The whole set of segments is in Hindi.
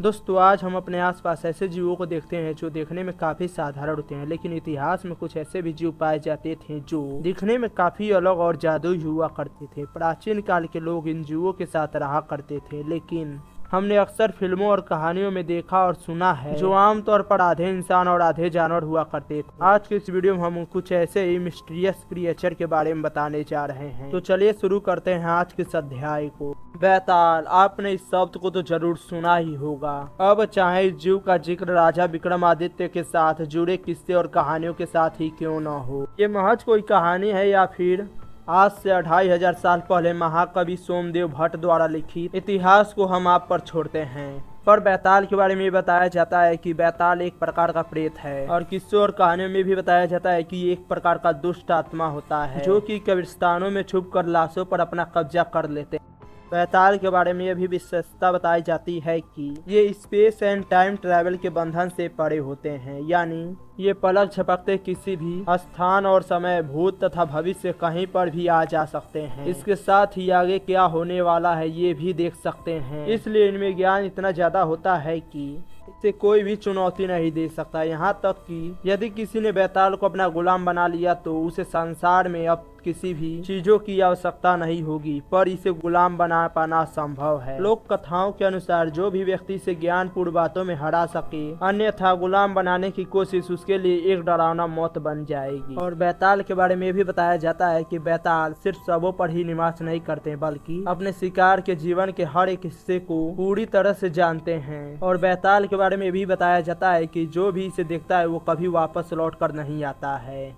दोस्तों आज हम अपने आसपास ऐसे जीवों को देखते हैं जो देखने में काफी साधारण होते हैं, लेकिन इतिहास में कुछ ऐसे भी जीव पाए जाते थे जो दिखने में काफी अलग और जादुई हुआ करते थे। प्राचीन काल के लोग इन जीवों के साथ रहा करते थे, लेकिन हमने अक्सर फिल्मों और कहानियों में देखा और सुना है जो आमतौर पर आधे इंसान और आधे जानवर हुआ करते थे। आज के इस वीडियो में हम कुछ ऐसे ही मिस्टीरियस क्रिएचर के बारे में बताने जा रहे हैं। तो चलिए शुरू करते हैं आज के इस अध्याय को। बैताल, आपने इस शब्द को तो जरूर सुना ही होगा। अब चाहे इस जीव का जिक्र राजा विक्रमादित्य के साथ जुड़े किस्से और कहानियों के साथ ही क्यों न हो, ये महज कोई कहानी है या फिर आज से 2500 साल पहले महाकवि सोमदेव भट्ट द्वारा लिखित इतिहास को हम आप पर छोड़ते हैं। पर बैताल के बारे में बताया जाता है कि बैताल एक प्रकार का प्रेत है, और किस्सों और कहानियों में भी बताया जाता है कि एक प्रकार का दुष्ट आत्मा होता है जो कि कब्रिस्तानों में छुपकर लाशों पर अपना कब्जा कर लेते हैं। बैताल के बारे में यह भी विशेषता बताई जाती है कि ये स्पेस एंड टाइम ट्रैवल के बंधन से परे होते हैं, यानी ये पलक झपकते किसी भी स्थान और समय, भूत तथा भविष्य कहीं पर भी आ जा सकते हैं। इसके साथ ही आगे क्या होने वाला है ये भी देख सकते हैं। इसलिए इनमें ज्ञान इतना ज्यादा होता है कि इसे कोई भी चुनौती नहीं दे सकता। यहाँ तक कि यदि किसी ने बैताल को अपना गुलाम बना लिया तो उसे संसार में अब किसी भी चीजों की आवश्यकता नहीं होगी, पर इसे गुलाम बना पाना संभव है। लोक कथाओं के अनुसार जो भी व्यक्ति इसे ज्ञानपूर्ण बातों में हरा सके, अन्यथा गुलाम बनाने की कोशिश उसके लिए एक डरावना मौत बन जाएगी। और बैताल के बारे में भी बताया जाता है कि बैताल सिर्फ शवों पर ही निवास नहीं करते, बल्कि अपने शिकार के जीवन के हर एक हिस्से को पूरी तरह से जानते हैं। और बैताल के बारे में भी बताया जाता है कि जो भी इसे देखता है वो कभी वापस लौट कर नहीं आता है।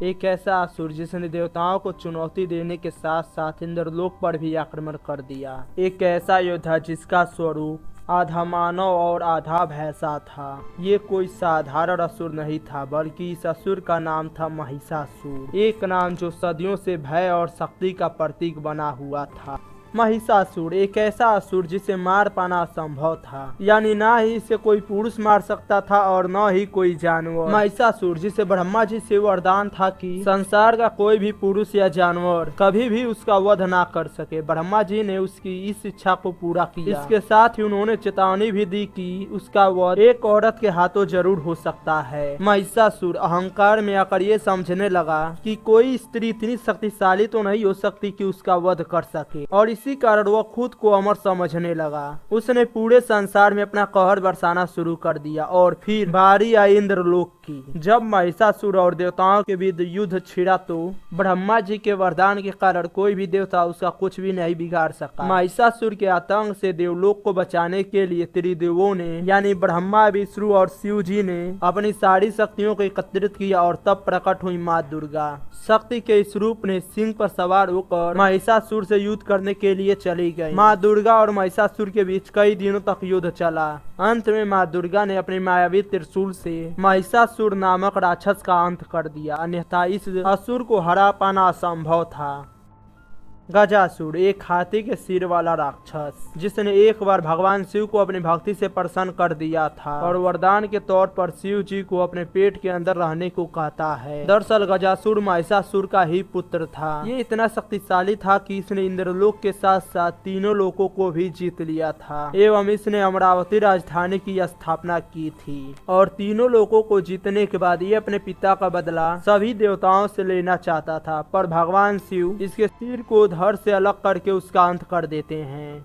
एक ऐसा असुर जिसने देवताओं को चुनौती देने के साथ साथ इंद्रलोक पर भी आक्रमण कर दिया। एक ऐसा योद्धा जिसका स्वरूप आधा मानव और आधा भैंसा था। ये कोई साधारण असुर नहीं था, बल्कि इस असुर का नाम था महिषासुर, एक नाम जो सदियों से भय और शक्ति का प्रतीक बना हुआ था। महिषासुर एक ऐसा असुर जिसे मार पाना असंभव था, यानी ना ही इसे कोई पुरुष मार सकता था और न ही कोई जानवर। महिषासुर जिसे ब्रह्मा जी से वरदान था कि संसार का कोई भी पुरुष या जानवर कभी भी उसका वध ना कर सके। ब्रह्मा जी ने उसकी इस इच्छा को पूरा किया। इसके साथ ही उन्होंने चेतावनी भी दी कि उसका वध एक औरत के हाथों जरूर हो सकता है। महिषासुर अहंकार में आकर ये समझने लगा कि कोई स्त्री इतनी शक्तिशाली तो नहीं हो सकती कि उसका वध कर सके, और इसी कारण वह खुद को अमर समझने लगा। उसने पूरे संसार में अपना कहर बरसाना शुरू कर दिया। और फिर बारी आई इंद्रलोक की। जब महिषासुर और देवताओं के बीच युद्ध छिड़ा तो ब्रह्मा जी के वरदान के कारण कोई भी देवता उसका कुछ भी नहीं बिगाड़ सका। महिषासुर के आतंक से देवलोक को बचाने के लिए त्रिदेवों ने, यानी ब्रह्मा, विष्णु और शिव जी ने अपनी सारी शक्तियों को एकत्रित किया, और तब प्रकट हुई माँ दुर्गा। शक्ति के इस रूप ने सिंह पर सवार होकर महिषासुर से युद्ध करने के लिए चली गई। माँ दुर्गा और महिषासुर के बीच कई दिनों तक युद्ध चला। अंत में माँ दुर्गा ने अपने मायावी त्रिशूल से महिषासुर नामक राक्षस का अंत कर दिया, अन्यथा इस असुर को हरा पाना असंभव था। गजासुर एक हाथी के सिर वाला राक्षस जिसने एक बार भगवान शिव को अपनी भक्ति से प्रसन्न कर दिया था, और वरदान के तौर पर शिव जी को अपने पेट के अंदर रहने को कहता है। दरअसल गजासुर महिषासुर का ही पुत्र था। ये इतना शक्तिशाली था कि इसने इंद्रलोक के साथ साथ तीनों लोकों को भी जीत लिया था, एवं इसने अमरावती राजधानी की स्थापना की थी। और तीनों लोकों को जीतने के बाद ये अपने पिता का बदला सभी देवताओं से लेना चाहता था, पर भगवान शिव इसके सिर को धड़ से अलग करके उसका अंत कर देते हैं।